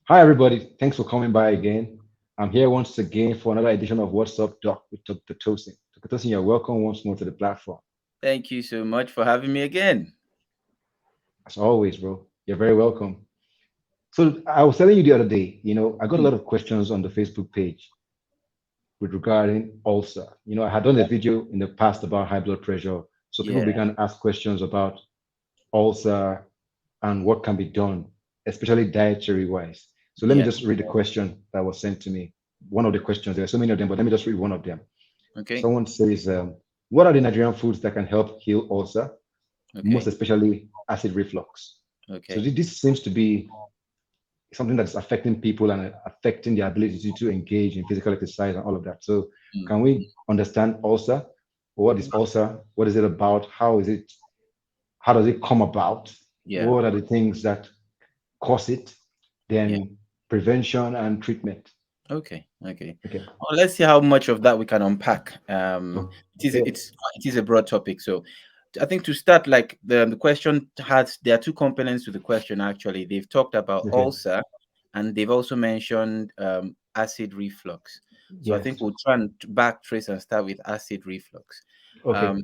Hi, everybody. Thanks for coming by again. I'm here once again for another edition of What's Up, Doc with Dr. Tosin. Dr. Tosin, you're welcome once more to the platform. Thank you so much for having me again. As always, bro, you're very welcome. So, I was telling you the other day, I got a Hmm. lot of questions on the Facebook page with regarding ulcer. I had done a video in the past about high blood pressure. So, people Yeah, began to ask questions about ulcer and what can be done, especially dietary wise. So, let me yeah. just read the question that was sent to me. One of the questions, there are so many of them, but let me just read one of them. Okay, Someone says, what are the Nigerian foods that can help heal ulcer, most okay, especially acid reflux? So okay. this seems to be something that's affecting people and affecting their ability to engage in physical exercise and all of that. So Mm, can mm. we understand ulcer? What is ulcer? What is it about? How is it? How does it come about? Yeah, What are the things that cause it? yeah. Then prevention and treatment. Okay, okay. Okay. Well, let's see how much of that we can unpack. Okay. It is a broad topic, so I think to start, like the question has there are two components to the question. Actually, they've talked about Okay. ulcer, and they've also mentioned acid reflux. So I think Yes. we'll try and back trace and start with acid reflux. Okay. Um,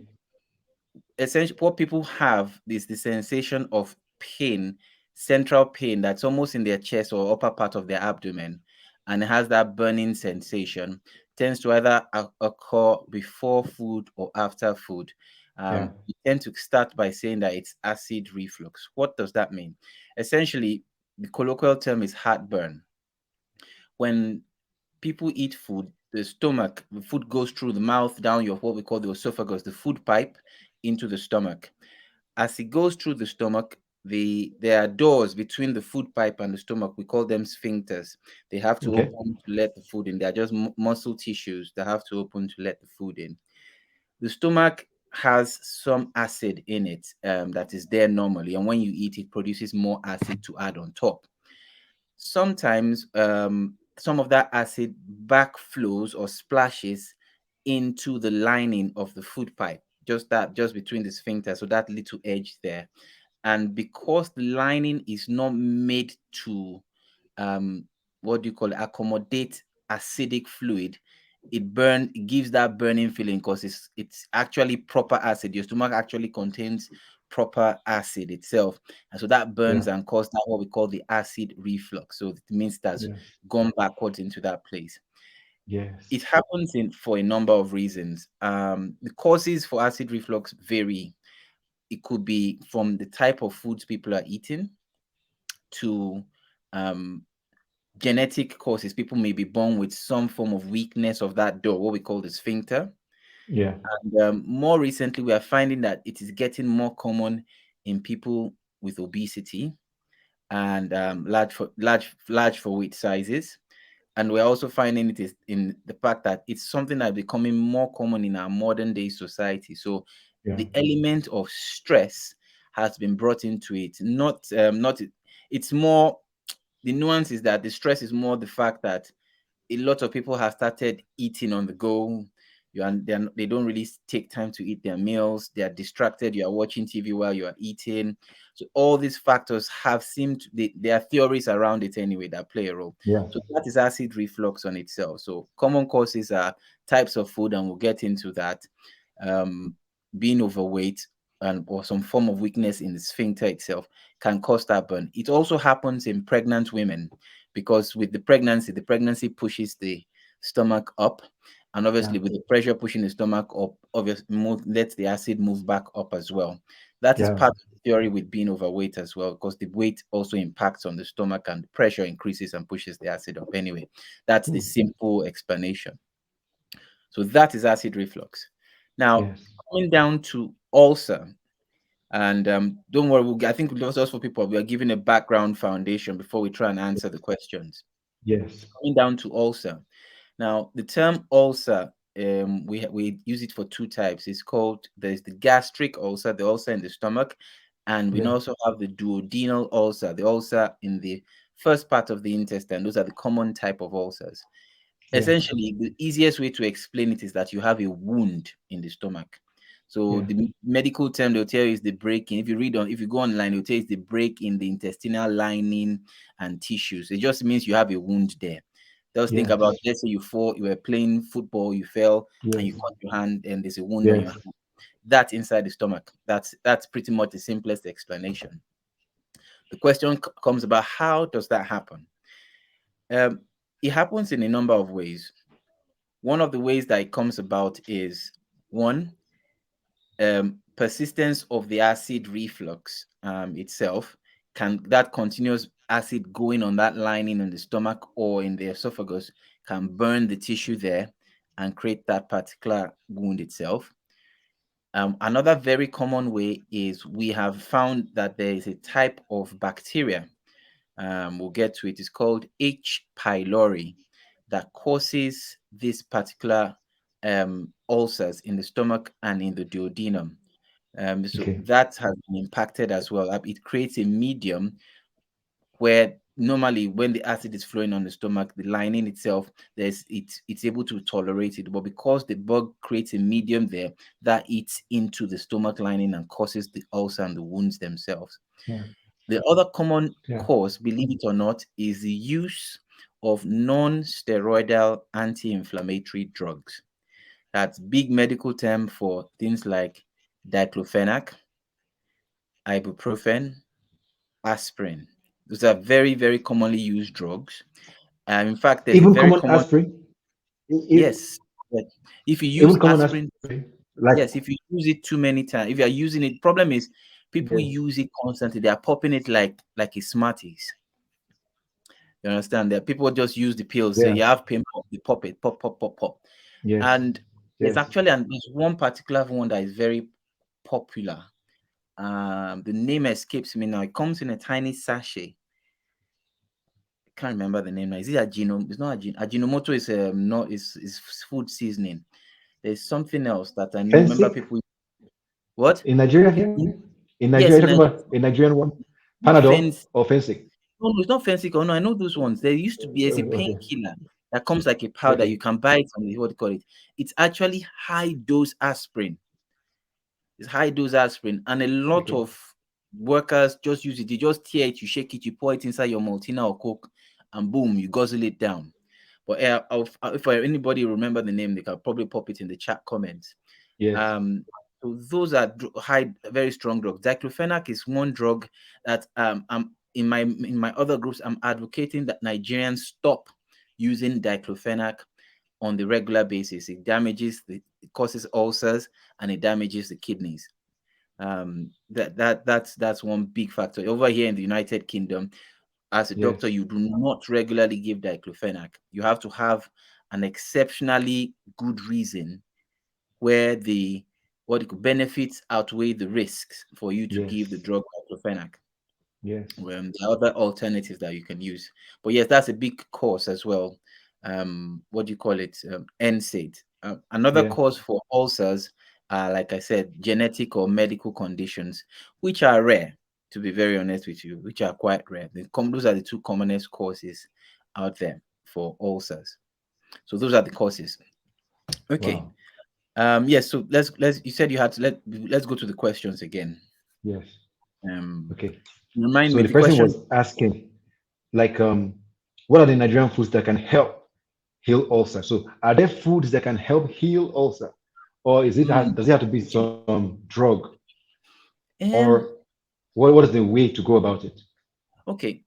Essentially what people have is the sensation of pain, central pain that's almost in their chest or upper part of their abdomen, and it has that burning sensation. Tends to either occur before food or after food. Yeah. We tend to start by saying that it's acid reflux. What does that mean? Essentially, the colloquial term is heartburn. When people eat food, the stomach, the food goes through the mouth, down your what we call the esophagus, the food pipe, into the stomach. As it goes through the stomach, there are doors between the food pipe and the stomach. We call them sphincters. They have to Okay. open to let the food in. They are just muscle tissues that have to open to let the food in. The stomach has some acid in it that is there normally, and when you eat, it produces more acid to add on top. Sometimes some of that acid backflows or splashes into the lining of the food pipe, just between the sphincter, so that little edge there. And because the lining is not made to um what do you call it, accommodate acidic fluid, it gives that burning feeling because it's actually proper acid. Your stomach actually contains proper acid itself, and so that Yeah. burns and causes that what we call the acid reflux. So it means that's Yes. gone backwards into that place. Yes. It happens in for a number of reasons. The causes for acid reflux vary. It could be from the type of foods people are eating to um, genetic causes. People may be born with some form of weakness of that door, what we call the sphincter. Yeah. And more recently, we are finding that it is getting more common in people with obesity and large for weight sizes. And we're also finding it is in the fact that it's something that's becoming more common in our modern day society. So Yeah. the element of stress has been brought into it. Not it's more, the nuance is that the stress is more the fact that a lot of people have started eating on the go. They don't really take time to eat their meals. They are distracted. You are watching TV while you are eating. So all these factors have seemed there are theories around it anyway that play a role. Yeah. So that is acid reflux on itself. So common causes are types of food, and we'll get into that. Um, Being overweight and or some form of weakness in the sphincter itself can cause that burn. It also happens in pregnant women because with the pregnancy pushes the stomach up, and Yeah. obviously with the pressure pushing the stomach up, obviously lets the acid move back up as well. That is Yeah. part of the theory with being overweight as well, because the weight also impacts on the stomach and the pressure increases and pushes the acid up. Anyway, that's the Hmm. simple explanation. So that is acid reflux. Now, Yes. coming down to ulcer, and don't worry, I think just for people, we are giving a background foundation before we try and answer the questions. Yes. Coming down to ulcer. Now, the term ulcer, we use it for two types. It's called there's the gastric ulcer, the ulcer in the stomach, and we Yeah. also have the duodenal ulcer, the ulcer in the first part of the intestine. Those are the common type of ulcers. Yeah. Essentially, the easiest way to explain it is that you have a wound in the stomach. So Yeah. the medical term they'll tell you is the break in. If you go online, they'll tell you it's the break in the intestinal lining and tissues. It just means you have a wound there. Just think about, Yes. let's say you fall, you were playing football, you fell and you Yes. cut your hand and there's a wound on your Yes. hand. That's inside the stomach. That's pretty much the simplest explanation. The question comes about, how does that happen? Um, it happens in a number of ways. One of the ways that it comes about is, one, persistence of the acid reflux itself, can that continuous acid going on that lining in the stomach or in the esophagus can burn the tissue there and create that particular wound itself. Another very common way is, we have found that there is a type of bacteria, we'll get to it, it's called H. pylori, that causes this particular ulcers in the stomach and in the duodenum. So Okay. that has been impacted as well. It creates a medium where normally when the acid is flowing on the stomach, the lining itself, it's able to tolerate it. But because the bug creates a medium there, that eats into the stomach lining and causes the ulcer and the wounds themselves. Yeah. The other common Yeah. cause, believe it or not, is the use of non-steroidal anti-inflammatory drugs. That's big medical term for things like diclofenac, ibuprofen, aspirin. Those are very, very commonly used drugs. In fact, there's a Even very common common, aspirin. yes. But if you use Even common aspirin, aspirin. Like yes, if you use it too many times, if you are using it, problem is people yes. use it constantly. They are popping it like a Smarties. You understand? That people just use the pills. Say Yeah. you have pain, pop, they pop it, pop, pop, pop, pop. Yes. And there's Yes. actually there's one particular one that is very popular. The name escapes me now. It comes in a tiny sachet. I can't remember the name now. Is it Ajino? It's not Ajinomoto. Is not is food seasoning. There's something else that I remember Fancy people. What? in Nigeria here? In Nigeria, Yes, in you're talking Nigeria. about a Nigerian one? Not Panadol fancy. or fancy? No, no, it's not fancy. Oh, no, I know those ones. There used to be as a Okay. painkiller that comes like a powder. You Okay. can buy it from the, what do you call it? It's actually high dose aspirin. It's high dose aspirin, and a lot Okay. of workers just use it. You just tear it, you shake it, you pour it inside your Maltina or Coke, and boom, you guzzle it down. But if anybody remember the name, they can probably pop it in the chat comments. Yes. So those are high, very strong drugs. Diclofenac is one drug that I'm in my other groups, I'm advocating that Nigerians stop using diclofenac on the regular basis. It causes ulcers and it damages the kidneys. That's one big factor. Over here in the United Kingdom, as a doctor, Yes. you do not regularly give diclofenac. You have to have an exceptionally good reason where the benefits outweigh the risks for you to give the Yes. drug diclofenac. Yes. There are other alternatives that you can use. But yes, that's a big cause as well. What do you call it? NSAID. Another Yeah. cause for ulcers are, like I said, genetic or medical conditions, which are rare, to be very honest with you, which are quite rare. Those are the two commonest causes out there for ulcers. So those are the causes. Okay. Wow. Yes, so let's you said you had to let's go to the questions again. Yes. Um Okay. Remind So me the the person question. was asking, like, what are the Nigerian foods that can help heal ulcer? So are there foods that can help heal ulcer, or Mm, does it have to be some drug, or um what is the way to go about it? okay.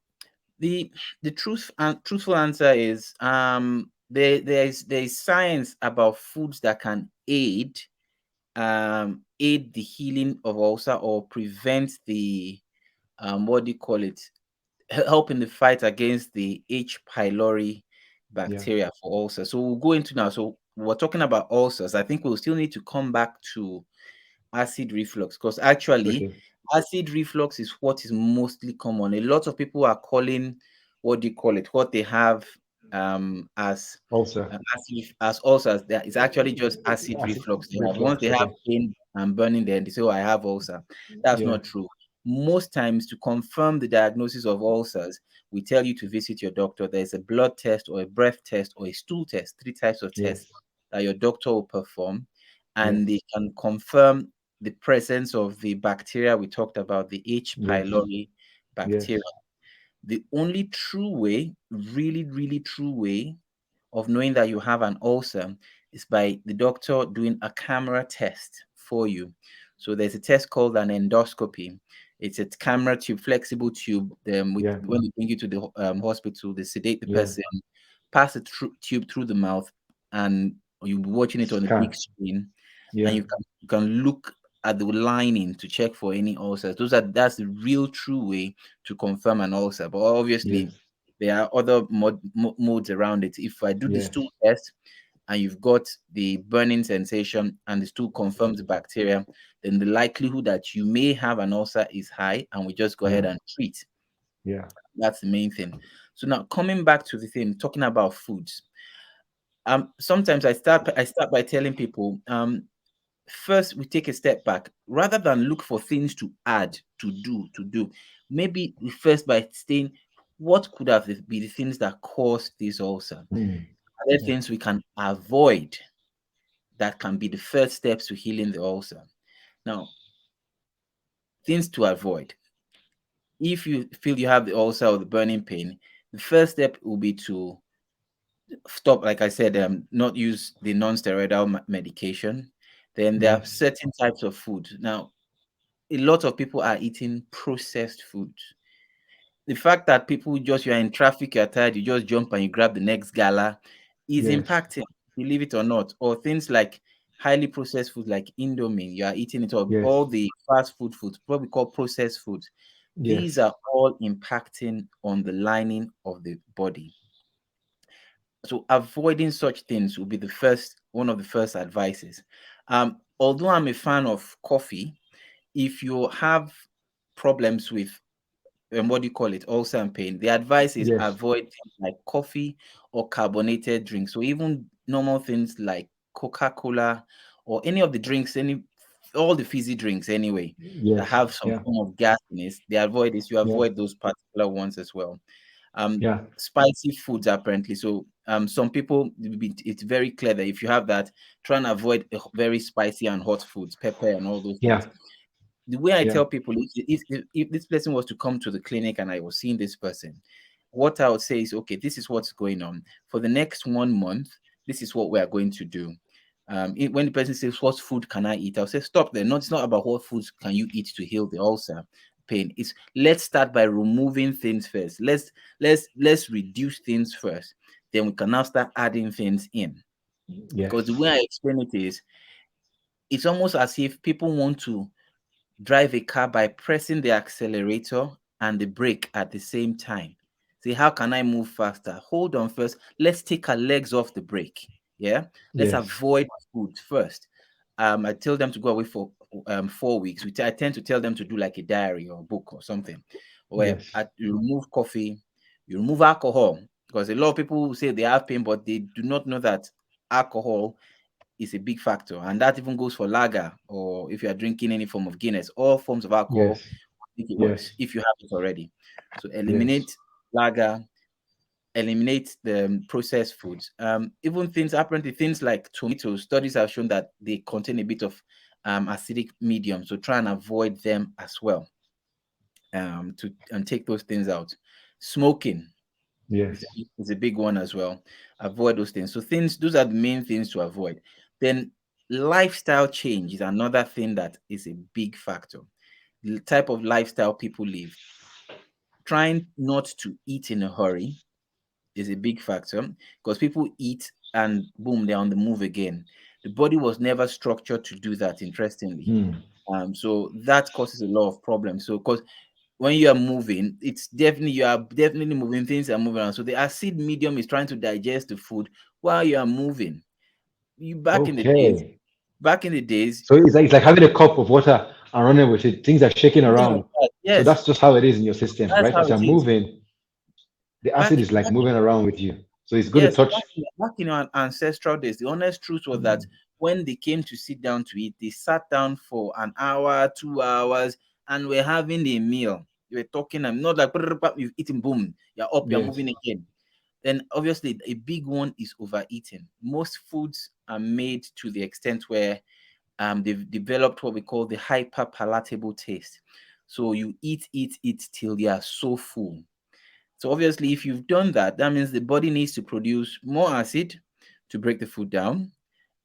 The truthful answer is there is science about foods that can aid the healing of ulcer or prevent the what do you call it, help in the fight against the H. pylori Yeah. bacteria for ulcer. So we'll go into now. So we're talking about ulcers. I think we'll still need to come back to acid reflux, because actually Okay. acid reflux is what is mostly common. A lot of people are calling, what do you call it, what they have as Ulcer. as ulcers. It's actually just acid Acid reflux they have. Once reflux. they have Okay. pain and burning there, they say, oh, I have ulcer. That's Yeah. not true. Most times, to confirm the diagnosis of ulcers, we tell you to visit your doctor. There's a blood test or a breath test or a stool test, three types of tests Yes. that your doctor will perform. and they Yes. can confirm the presence of the bacteria we talked about, the H. Yes. pylori bacteria. Yes. The only true way, really, really true way of knowing that you have an ulcer is by the doctor doing a camera test for you. So there's a test called an endoscopy. It's a camera tube, flexible tube. Yeah. When they bring you to the hospital, they sedate the Yeah. person, pass the tube through the mouth, and you'll be watching it on a big Scan. screen, and Yeah. you can look at the lining to check for any ulcers. That's the real true way to confirm an ulcer. But obviously, Yes. there are other modes around it. If I do the Yes. stool test and you've got the burning sensation and the stool confirms the bacteria, then the likelihood that you may have an ulcer is high, and we just go ahead Yeah. and treat. Yeah. That's the main thing. So now coming back to the thing, talking about foods. Sometimes I start by telling people, first we take a step back rather than look for things to add, to do. Maybe we first by saying what could have be the things that caused this ulcer. Mm. Are there Yeah. things we can avoid that can be the first steps to healing the ulcer? Now, things to avoid. If you feel you have the ulcer or the burning pain, the first step will be to stop, like I said, not use the non-steroidal medication. Then there are Yes. certain types of food. Now, a lot of people are eating processed food. The fact that people just, you're in traffic, you're tired, you just jump and you grab the next gala is Yes. impacting, believe it or not. Or things like highly processed food like Indomie, you are eating it all Yes. the fast food foods, what we call processed foods. These Yes. are all impacting on the lining of the body. So avoiding such things will be one of the first advices. Although I'm a fan of coffee, if you have problems with what do you call it, ulcer and pain, the advice is Yes. avoid things like coffee or carbonated drinks. So even normal things like Coca-Cola or any of the drinks, all the fizzy drinks anyway, that Yes. have some Yeah. form of gas in it, they avoid this. You Yeah. avoid those particular ones as well. Yeah. Spicy foods apparently. So some people, it's very clear that if you have that, try and avoid very spicy and hot foods, pepper and all those Yeah. things. The way I Yeah. tell people, if this person was to come to the clinic and I was seeing this person, what I would say is, okay, this is what's going on for the next 1 month. This is what we are going to do. When the person says, "What food can I eat?" I'll say, "Stop there. No, it's not about what foods can you eat to heal the ulcer pain. It's let's start by removing things first. Let's reduce things first. Then we can now start adding things in." Because the way Yes. I explain it is, it's almost as if people want to drive a car by pressing the accelerator and the brake at the same time. Say, how can I move faster? Hold on first. Let's take our legs off the brake. Yeah. Let's Yes. avoid food first. I tell them to go away for 4 weeks. I tend to tell them to do like a diary or a book or something, where Yes. you remove coffee, you remove alcohol, because a lot of people say they have pain, but they do not know that alcohol is a big factor, and that even goes for lager, or if you are drinking any form of Guinness. All forms of alcohol Yes. make it worse Yes. if you have it already. So Yes. eliminate lager, eliminate the processed foods. Even things, apparently things like tomatoes, studies have shown that they contain a bit of acidic medium, so try and avoid them as well. To and take those things out. Smoking is Yes. is a big one as well. Avoid those things. So those are the main things to avoid. Then lifestyle change is another thing that is a big factor. The type of lifestyle people live. Trying not to eat in a hurry is a big factor, because people eat and boom, they're on the move again. The body was never structured to do that, interestingly. Mm. So that causes a lot of problems. So because when you are moving, you are definitely moving, things are moving around. So the acid medium is trying to digest the food while you are moving. You Okay. back in the days, So it's like having a cup of water and running with it. Things are shaking something like around. that. So Yes, that's just how it is in your system, that's right? how As it you're is. moving, the acid Back is like back moving around with you. So it's good to Yes, touch. back in our ancestral days, the honest truth was that Mm. when they came to sit down to eat, they sat down for an hour, 2 hours, and were having a meal. You were talking, and not like you've eaten, boom, you're up, you're Yes. moving again. Then obviously a big one is overeating. Most foods are made to the extent where they've developed what we call the hyperpalatable taste. So you eat till you are so full. So obviously, if you've done that, that means the body needs to produce more acid to break the food down.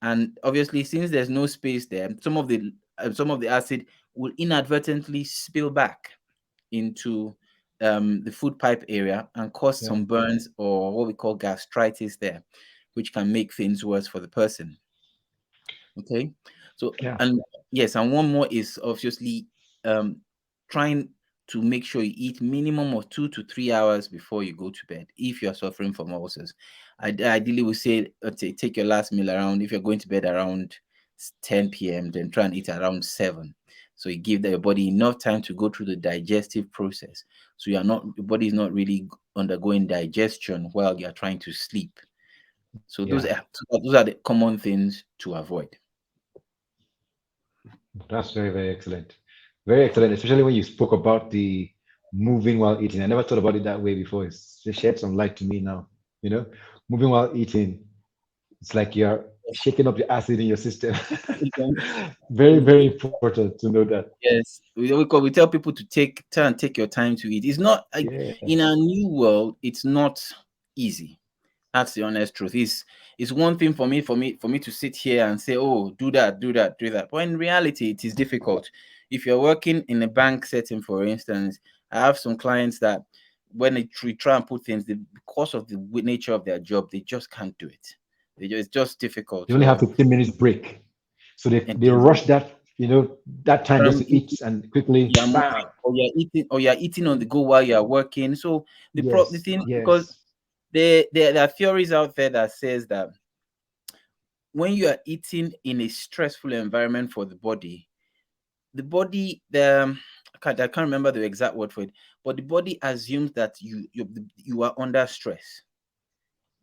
And obviously, since there's no space there, some of the acid will inadvertently spill back into the food pipe area and cause Yeah. some burns or what we call gastritis there, which can make things worse for the person. Okay. So, Yeah. and yes, and one more is obviously um trying to make sure you eat minimum of 2 to 3 hours before you go to bed if you're suffering from ulcers. Ideally we say take your last meal around, if you're going to bed around 10 p.m., then try and eat around 7. So you give your body enough time to go through the digestive process. So your body is not really undergoing digestion while you're trying to sleep. So Yeah. those are the common things to avoid. That's very, very excellent. Very excellent, especially when you spoke about the moving while eating. I never thought about it that way before. It's just shed some light to me now. You know, moving while eating, it's like you're shaking up the acid in your system. Very, very important to know that. Yes, we tell people to try and take your time to eat. It's not like Yeah. in our new world, it's not easy. That's the honest truth. It's one thing for me to sit here and say, oh, do that, do that, do that. But in reality, it is difficult. If you're working in a bank setting, for instance, I have some clients that when we try and put things, because of the nature of their job, they just can't do it. It's just difficult. They only have So 15 minutes break. So and they rush that, that time just to eat eating, and quickly yeah, bam. or you're eating on the go while you are working. So the Yes, thing, because yes, there are theories out there that says that when you are eating in a stressful environment for the body I can't remember the exact word for it, but the body assumes that you are under stress,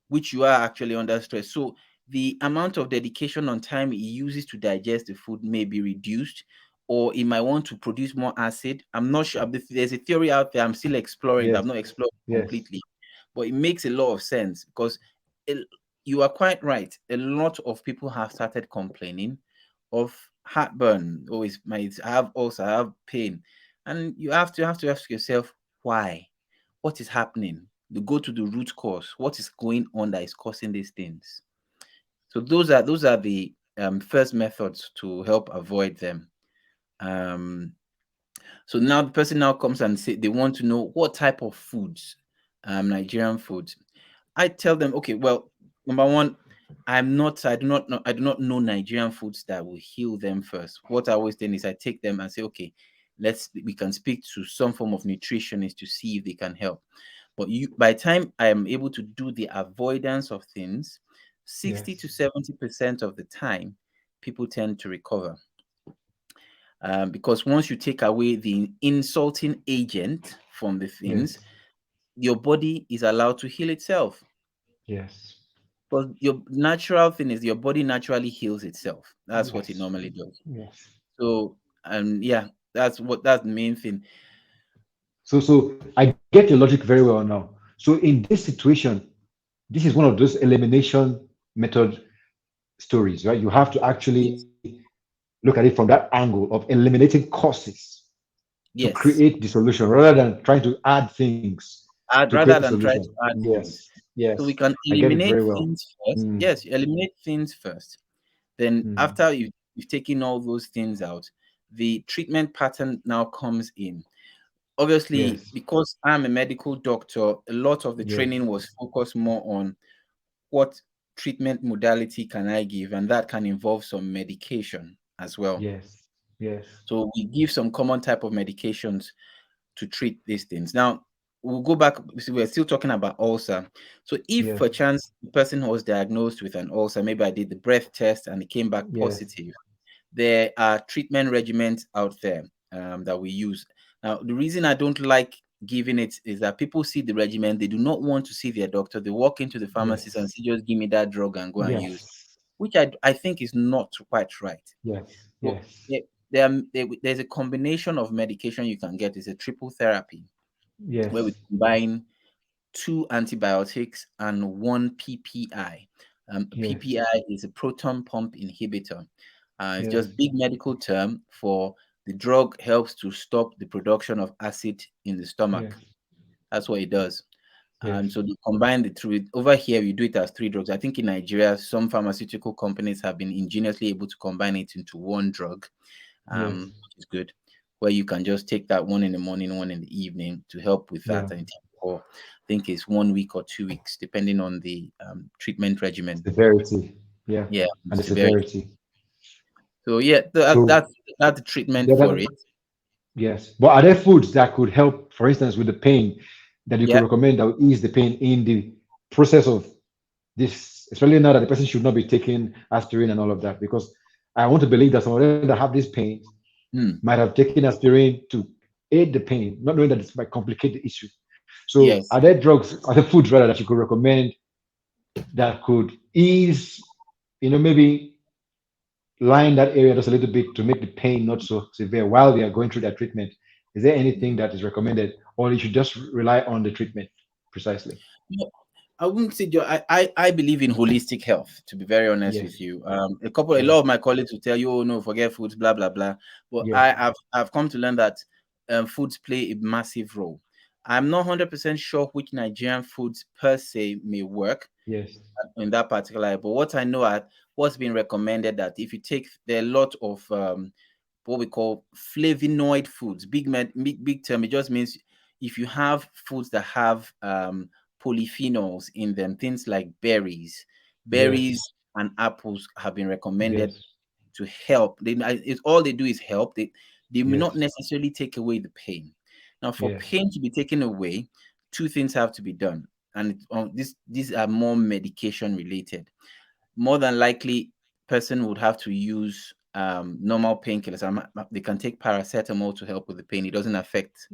which you are actually under stress. So the amount of dedication on time it uses to digest the food may be reduced, or it might want to produce more acid. I'm not sure. There's a theory out there. I'm still exploring that. yes, I've not explored yes, completely, but it makes a lot of sense because it, you are quite right. A lot of people have started complaining of heartburn. Oh, I have ulcer, I have pain, and you have to ask yourself why. What is happening? You go to the root cause. What is going on that is causing these things? So those are the first methods to help avoid them. Um, so now the person now comes and say they want to know what type of foods, Nigerian foods. I tell them, okay, well, number one, I do not know Nigerian foods that will heal them first. What I always do is I take them and say, okay, we can speak to some form of nutritionist to see if they can help. But by the time I am able to do the avoidance of things, 60 to yes, 70% of the time, people tend to recover. Because once you take away the insulting agent from the things, yes, your body is allowed to heal itself. yes, But your natural thing is your body naturally heals itself. That's what it yes, normally does. yes. So, yeah, that's the main thing. So I get your logic very well now. So in this situation, this is one of those elimination method stories, right? You have to Yes, actually look at it from that angle of eliminating causes to yes. create the solution rather than trying to add things to I'd create the rather than try solution. to add Yes, things. So we yes, can I get it eliminate very well. things first. Mm, Yes, you eliminate things first. Then mm, after you've taken all those things out, the treatment pattern now comes in. Obviously, yes, because I'm a medical doctor, a lot of the yes, training was focused more on what treatment modality can I give, and that can involve some medication as well. yes, yes, So we give some common type of medications to treat these things. Now we'll go back. So we're still talking about ulcer. So if yes, perchance the person was diagnosed with an ulcer, maybe I did the breath test and it came back yes, positive, there are treatment regimens out there that we use. Now, the reason I don't like giving it is that people see the regimen, they do not want to see their doctor. They walk into the pharmacist and yes, say, just give me that drug and go and use, yes, which I think is not quite right. yes, So yes, there's a combination of medication you can get. It's a triple therapy where we yes, combine two antibiotics and one PPI. yes, PPI is a proton pump inhibitor. It's Yes. just big medical term for the drug helps to stop the production of acid in the stomach. Yes. That's what it does. And Yes. so they combine the three. Over here, we do it as three drugs. I think in Nigeria, some pharmaceutical companies have been ingeniously able to combine it into one drug, Yes. which is good, where you can just take that one in the morning, one in the evening to help with Yeah. that. And for I think it's 1 week or 2 weeks, depending on the treatment regimen. Severity. Yeah. Yeah, And the severity. severity. So yeah, So that's the treatment the for other, it. yes. But are there foods that could help, for instance, with the pain that you could Yeah. recommend that will ease the pain in the process of this, especially now that the person should not be taking aspirin and all of that? Because I want to believe that some of them that have these pains Hmm. might have taken aspirin to aid the pain, not knowing that it might complicate the issue. So Yes. are there drugs, are there foods rather that you could recommend that could ease, maybe line that area just a little bit to make the pain not so severe while they are going through that treatment? Is there anything that is recommended, or you should just rely on the treatment precisely? No, I wouldn't say I believe in holistic health, to be very honest with Yes. you. A Yeah. lot of my colleagues will tell you, oh no, forget foods, blah blah blah. But Yeah. I've come to learn that foods play a massive role. I'm not 100% sure which Nigerian foods per se may work Yes. in that particular area, but what I know at what's been recommended that if you take there are a lot of what we call flavonoid foods. Big term. It just means if you have foods that have polyphenols in them, things like berries Yes. and apples have been recommended Yes. to help. All they do is help. They may not Yes. necessarily take away the pain. Now, for Yes. pain to be taken away, two things have to be done, and these are more medication related. More than likely, person would have to use normal painkillers. They can take paracetamol to help with the pain. It doesn't affect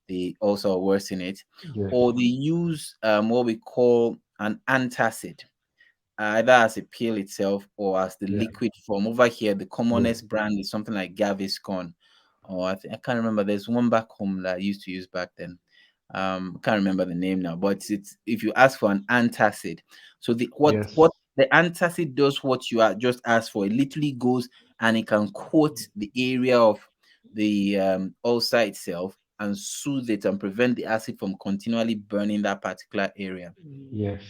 the ulcer or worsen it. Yes. Or they use what we call an antacid, either as a pill itself or as the Yeah. liquid form. Over here, the Yeah. commonest brand is something like Gaviscon, or I can't remember. There's one back home that I used to use back then. I can't remember the name now, but it's if you ask for an antacid. So the Yes. what the antacid does what you are just asked for. It literally goes and it can coat the area of the ulcer itself and soothe it and prevent the acid from continually burning that particular area. Yes.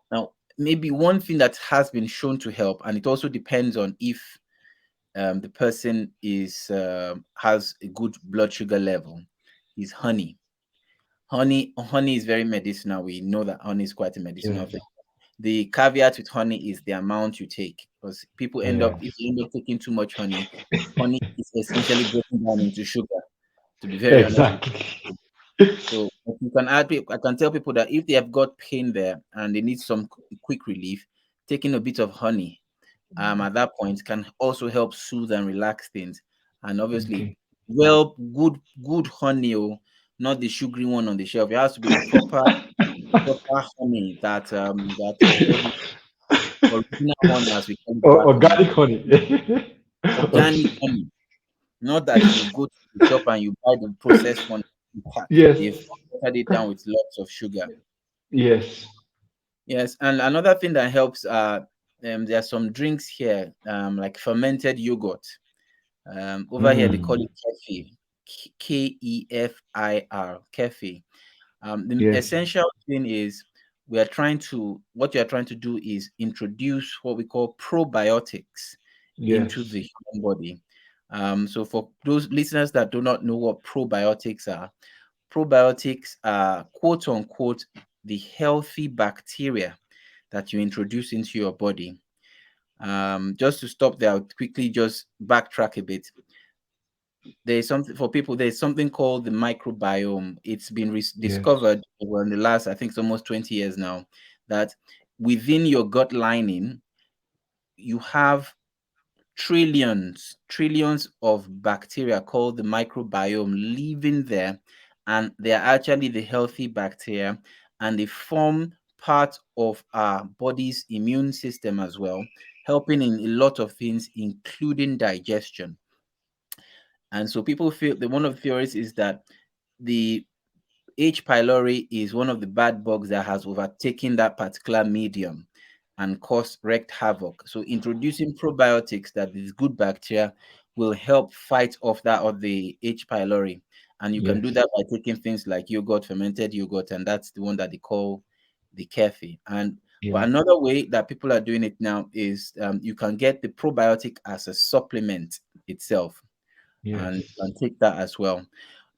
Now, maybe one thing that has been shown to help, and it also depends on if the person is has a good blood sugar level, is honey. Honey is very medicinal. We know that honey is quite a medicinal Yes. thing. The caveat with honey is the amount you take, because people end up if Yes. you end up taking too much honey is essentially broken down into sugar. To be very honest with Exactly. you. So if you can I can tell people that if they have got pain there and they need some quick relief, taking a bit of honey at that point can also help soothe and relax things. And obviously, Okay. well, good honey, oh, not the sugary one on the shelf. It has to be the proper honey that what the original one as we call it back home, Organic honey. organic Okay. honey. Not that you go to the shop and you buy the processed one pack. They've Yes. watered it down with lots of sugar. Yes. Yes, and another thing that helps there are some drinks here, like fermented yogurt. Over here they call Mm. it kefir, Kefir, kefir. The Yes. essential thing is what you are trying to do is introduce what we call probiotics into Yes. the human body. So for those listeners that do not know what probiotics are quote unquote the healthy bacteria that you introduce into your body. Just to stop there, I'll quickly just backtrack a bit. There's something for people, there's something called the microbiome. It's been Yes. discovered over in the last, I think it's almost 20 years now, that within your gut lining, you have trillions of bacteria called the microbiome living there, and they are actually the healthy bacteria, and they form part of our body's immune system as well, helping in a lot of things, including digestion. And so people feel that one of the theories is that the H. pylori is one of the bad bugs that has overtaken that particular medium. and cause wreaked havoc. So introducing probiotics, that is good bacteria, will help fight off that of the H. pylori. And you can do Yes. that by taking things like yogurt, fermented yogurt, and that's the one that they call the kefi. And but Yeah. another way that people are doing it now is you can get the probiotic as a supplement itself, and you Yes. can take that as well.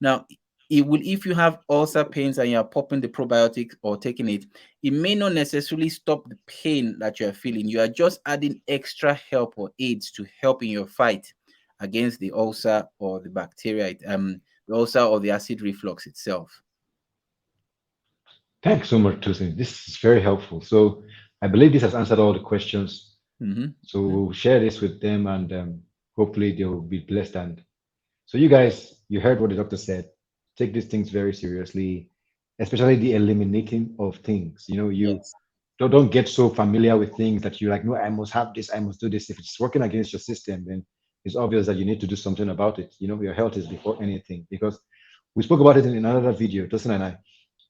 Now, it will, if you have ulcer pains and you're popping the probiotic or taking it, it may not necessarily stop the pain that you're feeling. You are just adding extra help or aids to help in your fight against the ulcer or the bacteria, the ulcer or the acid reflux itself. Thanks so much, Tosin. This is very helpful. So I believe this has answered all the questions. Hmm. So we'll share this with them, and hopefully they'll be blessed. And so you guys, you heard what the doctor said. Take these things very seriously, especially the eliminating of things. You Yes. don't get so familiar with things that you're like, no, I must have this, I must do this. If it's working against your system, then it's obvious that you need to do something about it. Your health is before anything, because we spoke about it in another video, Dustin and I.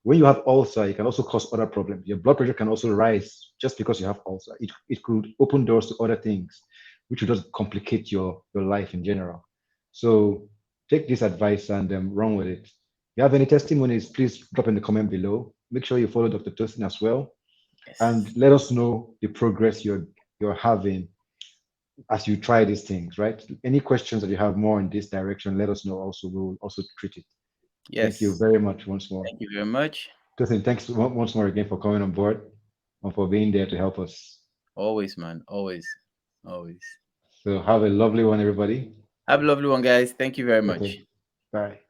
When you have ulcer, it can also cause other problems. Your blood pressure can also rise just because you have ulcer. It could open doors to other things, which would just complicate your life in general. So take this advice and run with it. If you have any testimonies, please drop in the comment below. Make sure you follow Dr. Tosin as well, and Yes. let us know the progress you're having as you try these things. Right? Any questions that you have more in this direction, let us know. Also, we'll also treat it. Thank you Yes. very much once more. Thank you very much. Tosin, thanks once more again for coming on board and for being there to help us. Always, man. Always. Always. So have a lovely one, everybody. Have a lovely one, guys. Thank you very much. Okay, bye.